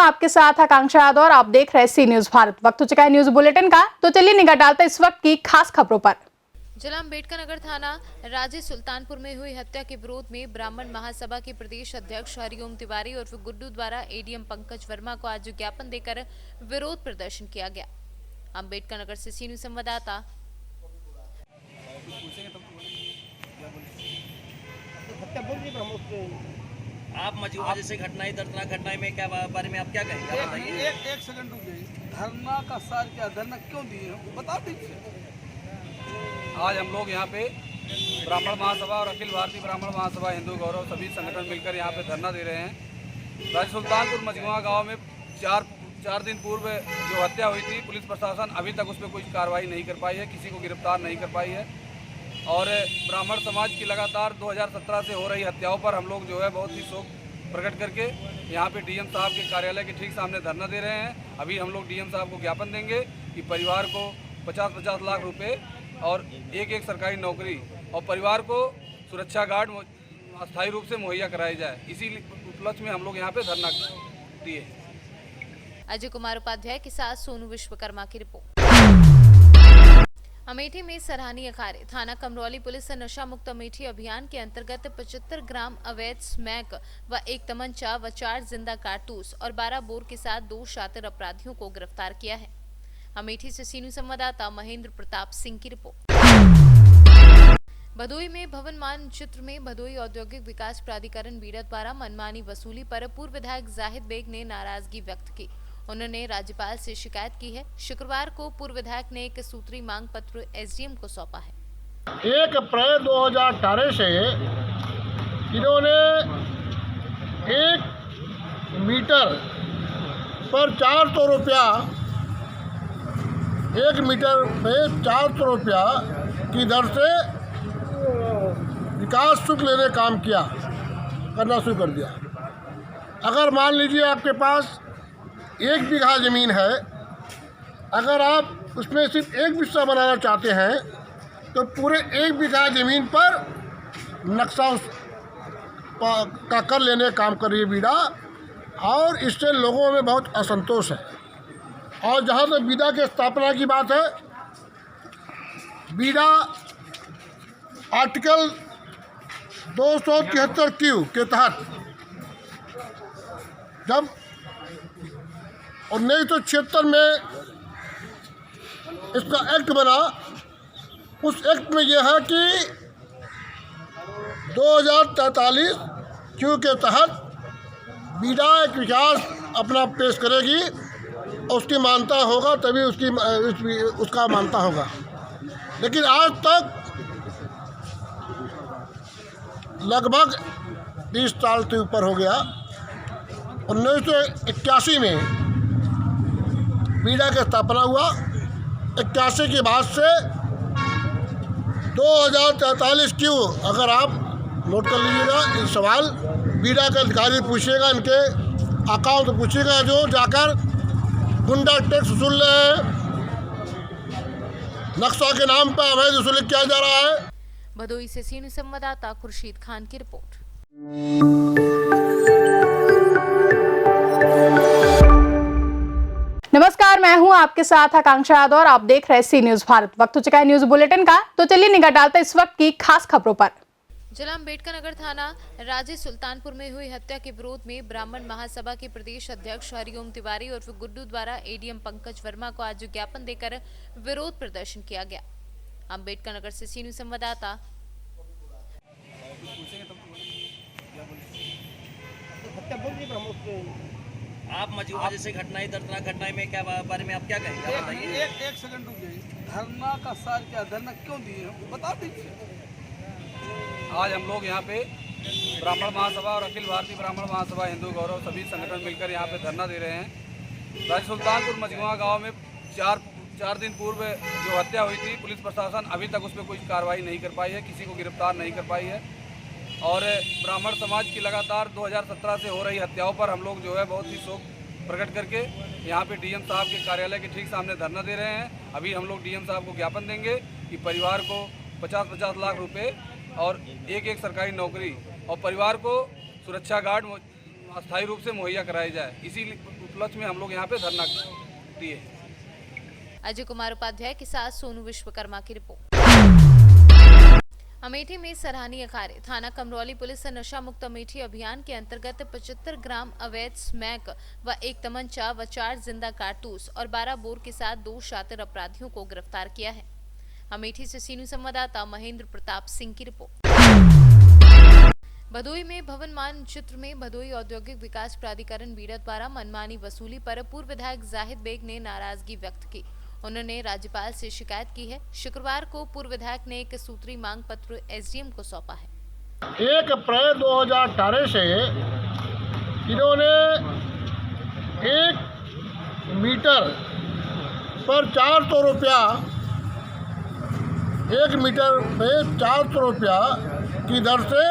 आपके साथ आकांक्षा यादव और आप देख रहे हैं सी न्यूज भारत। वक्त हो चुका है न्यूज बुलेटिन का, तो चलिए निगाह डालते हैं इस वक्त की खास खबरों पर। जिला अम्बेडकर नगर थाना राजे सुल्तानपुर में हुई हत्या के विरोध में ब्राह्मण महासभा के प्रदेश अध्यक्ष हरिओम तिवारी और गुड्डू द्वारा एडीएम पंकज वर्मा को आज ज्ञापन देकर विरोध प्रदर्शन किया गया। अम्बेडकर नगर से सी न्यूज संवाददाता आप मजूआ जैसे घटनाएं दर्दनाक घटनाएं में क्या बारे में आप क्या कहेंगे? आप बताइए। एक सेकंड रुकिए। धरना का सार क्या, धरना क्यों दिए वो बता दीजिए। आज हम लोग यहाँ पे ब्राह्मण महासभा और अखिल भारतीय ब्राह्मण महासभा हिंदू गौरव सभी संगठन मिलकर यहाँ पे धरना दे रहे हैं। राज सुल्तानपुर मजमुआ गांव में चार दिन पूर्व जो हत्या हुई थी, पुलिस प्रशासन अभी तक उस पर कोई कार्रवाई नहीं कर पाई है, किसी को गिरफ्तार नहीं कर पाई है। और ब्राह्मण समाज की लगातार 2017 से हो रही हत्याओं पर हम लोग जो है बहुत ही शोक प्रकट करके यहाँ पे डीएम साहब के कार्यालय के ठीक सामने धरना दे रहे हैं। अभी हम लोग डीएम साहब को ज्ञापन देंगे कि परिवार को 50-50 लाख रुपए और एक सरकारी नौकरी और परिवार को सुरक्षा गार्ड अस्थायी रूप से मुहैया कराई जाए। इसी उपलक्ष्य में हम लोग यहाँ पे धरना दिए। अजय कुमार उपाध्याय के साथ सोनू विश्वकर्मा की रिपोर्ट। अमेठी में सराहनीय कार्य। थाना कमरौली पुलिस ने नशा मुक्त अमेठी अभियान के अंतर्गत 75 ग्राम अवैध स्मैक व एक तमंचा व 4 जिंदा कारतूस और 12 बोर के साथ 2 शातिर अपराधियों को गिरफ्तार किया है। अमेठी से सीनू संवाददाता महेंद्र प्रताप सिंह की रिपोर्ट। भदोई में भवन मानचित्र में भदोई औद्योगिक विकास प्राधिकरण बीडा द्वारा मनमानी वसूली पर पूर्व विधायक जाहिद बेग ने नाराजगी व्यक्त की। उन्होंने राज्यपाल से शिकायत की है। शुक्रवार को पूर्व विधायक ने एक सूत्री मांग पत्र एसडीएम को सौंपा है। 1 अप्रैल 2018 से इन्होंने 1 मीटर पर 400 रुपया, 1 मीटर में 400 रुपया की दर से विकास शुल्क लेने काम करना शुरू कर दिया। अगर मान लीजिए आपके पास 1 बीघा ज़मीन है, अगर आप उसमें सिर्फ 1 बिस्सा बनाना चाहते हैं तो पूरे 1 बीघा ज़मीन पर नक्शा का कर लेने काम कर रही है बीडा, और इससे लोगों में बहुत असंतोष है। और जहाँ तक बीडा की स्थापना की बात है, बीडा आर्टिकल 273 क्यू के तहत जब 1976 में इसका एक्ट बना, उस एक्ट में यह है कि 2043 क्यू के तहत बीडा एक विकास अपना पेश करेगी, उसकी मान्यता होगा तभी उसका मान्यता होगा। लेकिन आज तक लगभग 20 साल से ऊपर हो गया। 1981 में बीडा की स्थापना हुआ। 81 के बाद से 2043 क्यों, अगर आप नोट कर लीजिएगा ये सवाल, बीडा के अधिकारी पूछिएगा, इनके अकाउंट पूछिएगा, जो जाकर गुंडा टैक्स वसूल रहे हैं, नक्शा के नाम पर अवैध वसूली किया जा रहा है। भदोई से सीनियर संवाददाता खुर्शीद खान की रिपोर्ट। नमस्कार, मैं हूं आपके साथ आकांक्षा यादव और आप देख रहे हैं सी न्यूज भारत। वक्त हो चुका है न्यूज बुलेटिन का, तो चलिए निगाह डालते हैं इस वक्त की खास खबरों पर। जिला अम्बेडकर नगर थाना राजे सुल्तानपुर में हुई हत्या के विरोध में ब्राह्मण महासभा के प्रदेश अध्यक्ष हरिओम तिवारी और गुड्डू द्वारा एडीएम पंकज वर्मा को आज ज्ञापन देकर विरोध प्रदर्शन किया गया। अम्बेडकर नगर से सीनू संवाददाता आप मजूआ जैसे घटनाएं दर्दनाक घटनाएं में क्या बारे में आप क्या कहेंगे? आप बताइए। एक सेकंड रुकिए। धरना का सार क्या, धरना क्यों दिए वो बता दीजिए। आज हम लोग यहाँ पे ब्राह्मण महासभा और अखिल भारतीय ब्राह्मण महासभा हिंदू गौरव सभी संगठन मिलकर यहाँ पे धरना दे रहे हैं। राज सुल्तानपुर मजमुआ गांव में चार दिन पूर्व जो हत्या हुई थी, पुलिस प्रशासन अभी तक उस पर कोई कार्रवाई नहीं कर पाई है, किसी को गिरफ्तार नहीं कर पाई है। और ब्राह्मण समाज की लगातार 2017 से हो रही हत्याओं पर हम लोग जो है बहुत ही शोक प्रकट करके यहाँ पे डीएम साहब के कार्यालय के ठीक सामने धरना दे रहे हैं। अभी हम लोग डीएम साहब को ज्ञापन देंगे कि परिवार को 50-50 लाख रुपए और एक सरकारी नौकरी और परिवार को सुरक्षा गार्ड अस्थायी रूप से मुहैया कराई जाए। इसी उपलक्ष्य में हम लोग यहाँ पे धरना दिए। अजय कुमार उपाध्याय के साथ सोनू विश्वकर्मा की रिपोर्ट। अमेठी में सराहनीय कार्य। थाना कमरौली पुलिस ने नशा मुक्त अमेठी अभियान के अंतर्गत 75 ग्राम अवैध स्मैक व 1 तमंचा व 4 जिंदा कारतूस और 12 बोर के साथ 2 शातिर अपराधियों को गिरफ्तार किया है। अमेठी से सीनू संवाददाता महेंद्र प्रताप सिंह की रिपोर्ट। भदोई में भवन मानचित्र में भदोई औद्योगिक विकास प्राधिकरण बीड़ा द्वारा मनमानी वसूली पर पूर्व विधायक जाहिद बेग ने नाराजगी व्यक्त की। उन्होंने राज्यपाल से शिकायत की है। शुक्रवार को पूर्व विधायक ने एक सूत्री मांग पत्र एसडीएम को सौंपा है। 1 अप्रैल 2018 से इन्होंने 1 मीटर पर 400 रुपया, 1 मीटर में 400 रुपया की दर से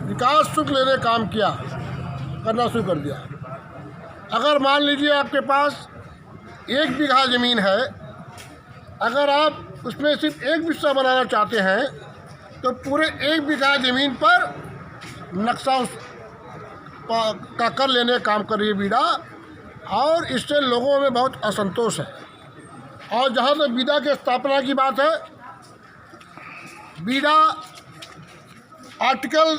विकास शुल्क लेने काम करना शुरू कर दिया। अगर मान लीजिए आपके पास 1 बीघा ज़मीन है, अगर आप उसमें सिर्फ 1 बिस्सा बनाना चाहते हैं तो पूरे 1 बीघा ज़मीन पर नक्शा का कर लेने काम कर रही है बीड़ा, और इससे लोगों में बहुत असंतोष है। और जहाँ तक बीड़ा की स्थापना की बात है, बीड़ा आर्टिकल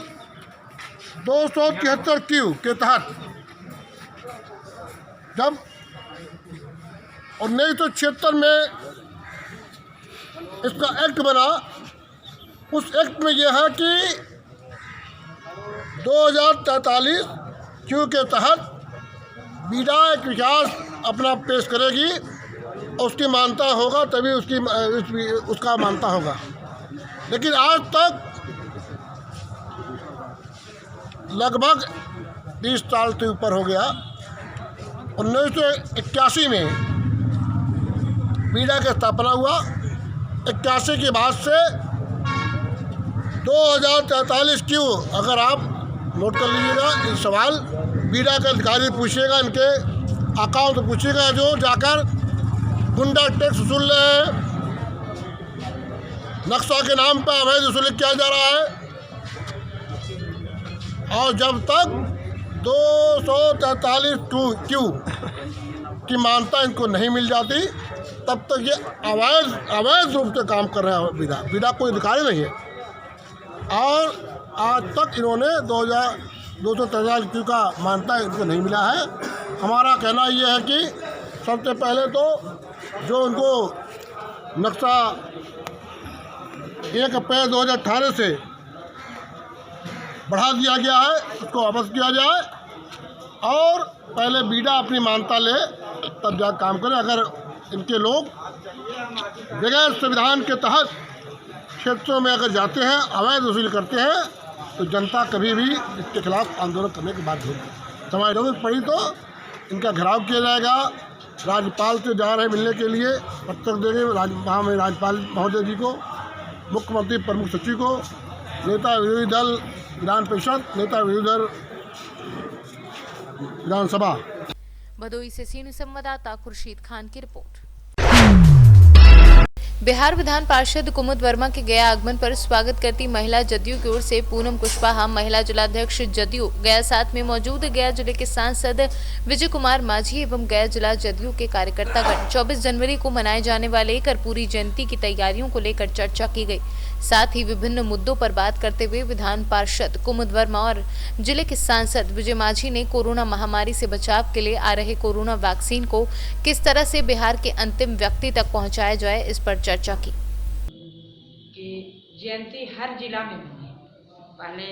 273 क्यू के तहत जब 1976 में इसका एक्ट बना, उस एक्ट में यह है कि 2043 क्यू के तहत बीड़ा एक विकास अपना पेश करेगी, उसकी मान्यता होगा तभी उसका मान्यता होगा। लेकिन आज तक लगभग 20 साल से ऊपर हो गया। 1981 में बीड़ा की स्थापना हुआ। 81 के बाद से 2043 क्यों, अगर आप नोट कर लीजिएगा ये सवाल, बीड़ा का अधिकारी पूछिएगा, इनके अकाउंट पूछिएगा, जो जाकर गुंडा टैक्स वसूल रहे हैं, नक्शा के नाम पर अवैध वसूली किया जा रहा है। और जब तक 243 क्यू की मान्यता इनको नहीं मिल जाती, तब तक ये अवैध रूप से काम कर रहे हैं। बीड़ा कोई अधिकारी नहीं है। और आज तक इन्होंने 243 क्यू का मान्यता इनको नहीं मिला है। हमारा कहना ये है कि सबसे पहले तो जो उनको नक्शा 1 अप्रैल 2018 से बढ़ा दिया गया है, उसको वापस किया जाए और पहले बीड़ा अपनी मान्यता ले, तब जा काम करें। अगर इनके लोग बगैर संविधान के तहत क्षेत्रों में अगर जाते हैं, अवैध वसूली करते हैं, तो जनता कभी भी इसके खिलाफ आंदोलन करने की बात होगी। समाज जरूरत पड़ी तो इनका घेराव किया जाएगा। राज्यपाल से जा रहे मिलने के लिए पत्र देंगे, वहाँ में राज्यपाल महोदय जी को, मुख्यमंत्री प्रमुख सचिव को, नेता विरोधी दल विधान परिषद, नेता विरोधी दल विधानसभा। भदोई से सीनियर संवाददाता खुर्शीद खान की रिपोर्ट। बिहार विधान पार्षद कुमुद वर्मा के गया आगमन पर स्वागत करती महिला जदयू की ओर से पूनम कुशवाहा, महिला जिलाध्यक्ष जदयू गया साथ में मौजूद गया जिले के सांसद विजय कुमार माझी एवं गया जिला जदयू के कार्यकर्तागण 24 जनवरी को मनाए जाने वाले कर्पूरी जयंती की तैयारियों को लेकर चर्चा की गई। साथ ही विभिन्न मुद्दों पर बात करते हुए विधान पार्षद कुमुद वर्मा और जिले के सांसद विजय माझी ने कोरोना महामारी से बचाव के लिए आ रहे कोरोना वैक्सीन को किस तरह से बिहार के अंतिम व्यक्ति तक पहुंचाया जाए, इस पर चर्चा की। कि जयंती हर जिला में बने, पहले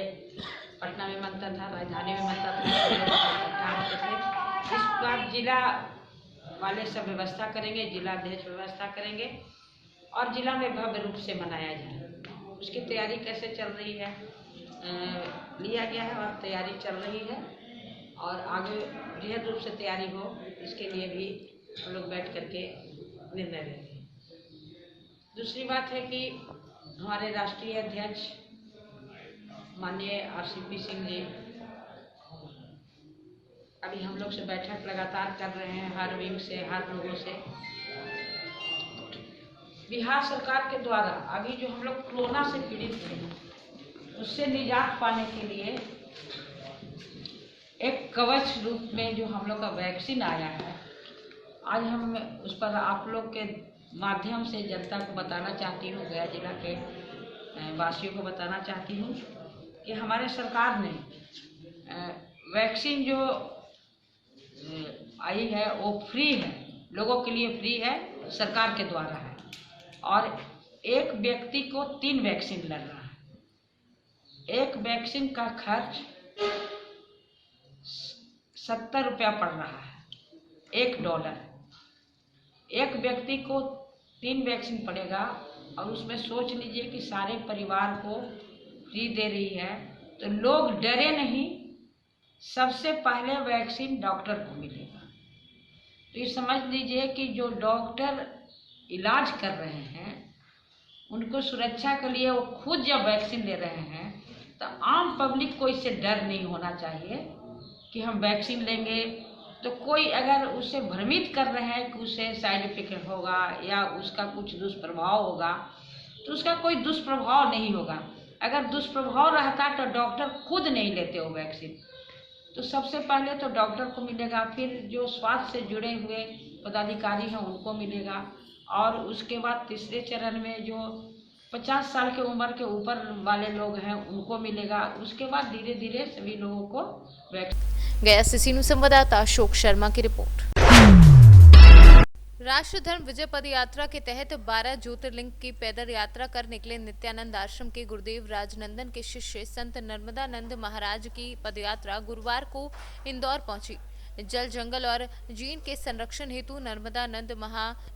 पटना में बनता था, राजधानी में बनता था, इस बार जिला वाले सब व्यवस्था करेंगे, जिला अध्यक्ष व्यवस्था करेंगे और जिला में भव्य रूप से मनाया जाए। उसकी तैयारी कैसे चल रही है, लिया गया है और तैयारी चल रही है और आगे बृहद रूप से तैयारी हो, इसके लिए भी हम लोग बैठ करके निर्णय लेंगे। दूसरी बात है कि हमारे राष्ट्रीय अध्यक्ष माननीय RCP सिंह जी अभी हम लोग से बैठक लगातार कर रहे हैं, हर विंग से, हर लोगों से। बिहार सरकार के द्वारा अभी जो हम लोग कोरोना से पीड़ित थे, उससे निजात पाने के लिए एक कवच रूप में जो हम लोग का वैक्सीन आया है, आज हम उस पर आप लोग के माध्यम से जनता को बताना चाहती हूँ, गया जिला के वासियों को बताना चाहती हूँ कि हमारे सरकार ने वैक्सीन जो आई है वो फ्री है, लोगों के लिए फ्री है, सरकार के द्वारा है और एक व्यक्ति को 3 वैक्सीन लग रहा है। एक वैक्सीन का खर्च 70 रुपया पड़ रहा है, $1। एक व्यक्ति को 3 वैक्सीन पड़ेगा और उसमें सोच लीजिए कि सारे परिवार को फ्री दे रही है, तो लोग डरे नहीं। सबसे पहले वैक्सीन डॉक्टर को मिलेगा। तो ये समझ लीजिए कि जो डॉक्टर इलाज कर रहे हैं उनको सुरक्षा के लिए वो खुद जब वैक्सीन ले रहे हैं तो आम पब्लिक को इससे डर नहीं होना चाहिए कि हम वैक्सीन लेंगे तो कोई अगर उससे भ्रमित कर रहे हैं कि उससे साइड इफेक्ट होगा या उसका कुछ दुष्प्रभाव होगा, तो उसका कोई दुष्प्रभाव नहीं होगा। अगर दुष्प्रभाव रहता तो डॉक्टर खुद नहीं लेते हो वैक्सीन। तो सबसे पहले तो डॉक्टर को मिलेगा, फिर जो स्वास्थ्य से जुड़े हुए पदाधिकारी हैं उनको मिलेगा और उसके बाद तीसरे चरण में जो 50 साल के उम्र के ऊपर वाले लोग हैं उनको मिलेगा। उसके बाद धीरे धीरे सभी लोगों को वैक्सीन। गया से सीनू संवाददाता अशोक शर्मा की रिपोर्ट। राष्ट्र धर्म विजय पद यात्रा के तहत 12 ज्योतिर्लिंग की पैदल यात्रा कर निकले नित्यानंद आश्रम के गुरुदेव राजनंदन के शिष्य संत नर्मदानंद महाराज की पदयात्रा गुरुवार को इंदौर पहुंची। जल, जंगल और जीन के संरक्षण हेतु नर्मदानंद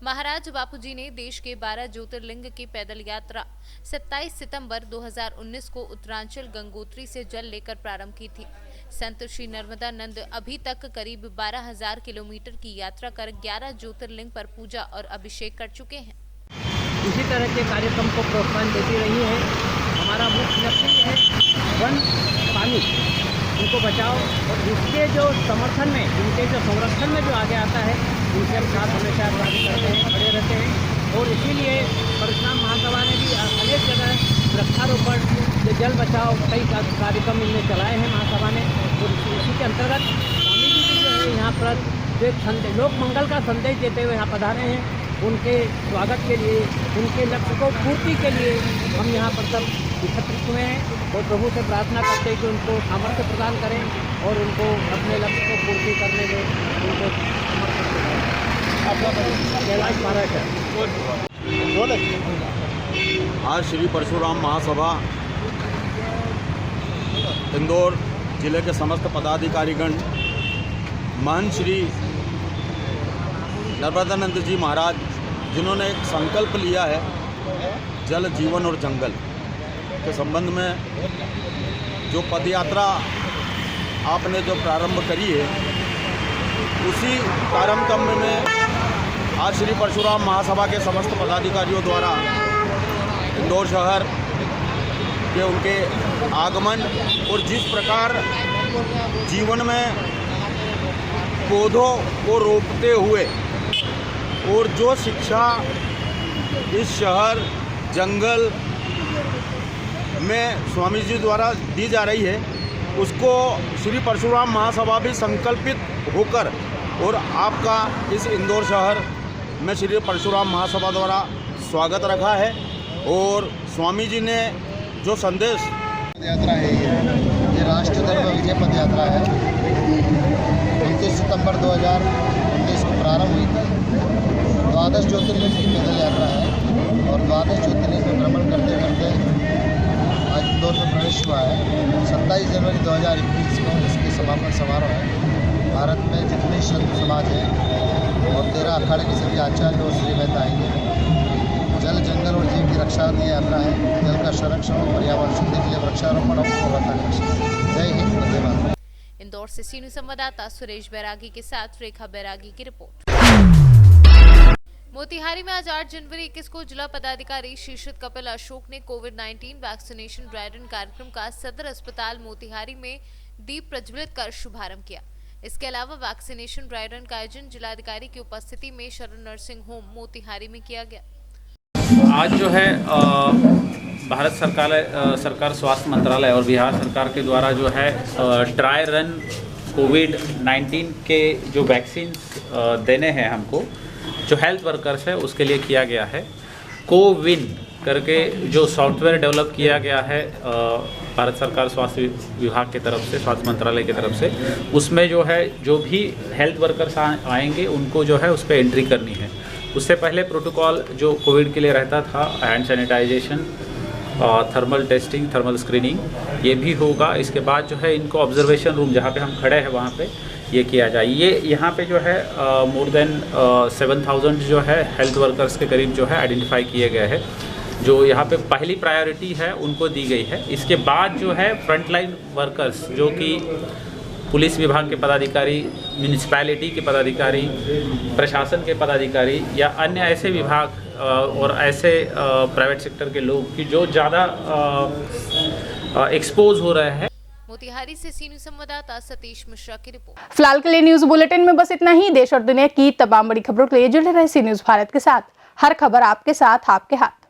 महाराज बापूजी ने देश के 12 ज्योतिर्लिंग की पैदल यात्रा 27 सितंबर 2019 को उत्तरांचल गंगोत्री से जल लेकर प्रारंभ की थी। संत श्री नर्मदानंद अभी तक करीब 12,000 किलोमीटर की यात्रा कर 11 ज्योतिर्लिंग पर पूजा और अभिषेक कर चुके हैं। इसी तरह के कार्यक्रम को प्रोत्साहन देती रही है। हमारा मुख्य लक्ष्य है वन, पानी, उनको बचाओ और इसके जो समर्थन में, इनके जो संरक्षण में जो आगे आता है उनके हम साथ हमेशा कार्य करते हैं, खड़े रहते हैं। और इसीलिए परशुराम महासभा ने भी अनेक जगह वृक्षारोपण, जल बचाओ कई कार्यक्रम इनमें चलाए हैं महासभा ने। और इसी के अंतर्गत स्वामी जी भी जो है यहाँ पर जो एक संदेश, लोक मंगल का संदेश देते हुए यहाँ पधारे हैं। उनके स्वागत के लिए, उनके लक्ष्य को पूर्ति के लिए हम यहाँ पर सब एकत्रित हुए हैं और प्रभु से प्रार्थना करते हैं कि उनको सामर्थ्य प्रदान करें और उनको अपने लक्ष्य को पूर्ति करने में उनको कैलाश महाराज है। आज श्री परशुराम महासभा इंदौर जिले के समस्त पदाधिकारीगण महंत श्री नर्मदानंद जी महाराज, जिन्होंने एक संकल्प लिया है जल, जीवन और जंगल के संबंध में, जो पदयात्रा आपने जो प्रारंभ करी है उसी कार्यक्रम में आज श्री परशुराम महासभा के समस्त पदाधिकारियों द्वारा इंदौर शहर के उनके आगमन और जिस प्रकार जीवन में पौधों को रोपते हुए और जो शिक्षा इस शहर जंगल में स्वामी जी द्वारा दी जा रही है, उसको श्री परशुराम महासभा भी संकल्पित होकर और आपका इस इंदौर शहर में श्री परशुराम महासभा द्वारा स्वागत रखा है। और स्वामी जी ने जो संदेश यात्रा है, ये राष्ट्र धर्म विजय पद यात्रा है। 29 सितंबर 2019 को प्रारंभ हुई थी। 12 ज्योतिर्लिंग की पैदल यात्रा है और 12 ज्योतिर्लिंग में भ्रमण करते करते आज इंदौर में प्रवेश हुआ है। 27 जनवरी 2021 को इसके समापन समारोह है। भारत में जितने संत समाज हैं और 13 अखाड़े के सभी आचार्य और श्री महंत आएंगे। जल, जंगल और जीव की रक्षा की यात्रा है। जल का संरक्षण और पर्यावरण शुद्धि के लिए वृक्षारोपण और संरक्षण। जय हिंद, वंदे मातरम। इंदौर से सीनू संवाददाता सुरेश बैरागी के साथ रेखा बैरागी की रिपोर्ट। मोतिहारी में आज 8 जनवरी 21 को जिला पदाधिकारी शीर्षत कपिल अशोक ने कोविड-19 वैक्सीनेशन ड्राई रन कार्यक्रम का सदर अस्पताल मोतिहारी में दीप प्रज्वलित कर शुभारंभ किया। इसके अलावा वैक्सीनेशन ड्राई रन का आयोजन जिलाधिकारी की उपस्थिति में शरण नर्सिंग होम मोतिहारी में किया गया। आज जो है भारत सरकार स्वास्थ्य मंत्रालय और बिहार सरकार के द्वारा जो है ड्राई रन कोविड-19 के जो वैक्सीन देने हैं हमको, जो हेल्थ वर्कर्स है उसके लिए किया गया है। कोविन करके जो सॉफ्टवेयर डेवलप किया गया है भारत सरकार स्वास्थ्य विभाग की तरफ से, स्वास्थ्य मंत्रालय की तरफ से, उसमें जो है जो भी हेल्थ वर्कर्स आएंगे उनको जो है उस पर एंट्री करनी है। उससे पहले प्रोटोकॉल जो कोविड के लिए रहता था, hand sanitisation, thermal testing, thermal screening, ये भी होगा। इसके बाद जो है इनको ऑब्जर्वेशन रूम जहाँ पे हम खड़े हैं वहाँ पे ये किया जाए। ये यहाँ पे जो है मोर देन 7000 जो है हेल्थ वर्कर्स के करीब जो है आइडेंटिफाई किए गए हैं, जो यहाँ पे पहली प्रायोरिटी है उनको दी गई है। इसके बाद जो है फ्रंटलाइन वर्कर्स जो कि पुलिस विभाग के पदाधिकारी, म्यूनिसिपैलिटी के पदाधिकारी, प्रशासन के पदाधिकारी या अन्य ऐसे विभाग और ऐसे प्राइवेट सेक्टर के लोग की जो ज़्यादा एक्सपोज हो रहे हैं। मोतिहारी से सी न्यूज़ संवाददाता सतीश मिश्रा की रिपोर्ट। फिलहाल के लिए न्यूज बुलेटिन में बस इतना ही। देश और दुनिया की तमाम बड़ी खबरों के लिए जुड़े रहे सी न्यूज़ भारत के साथ। हर खबर आपके साथ, आपके हाथ।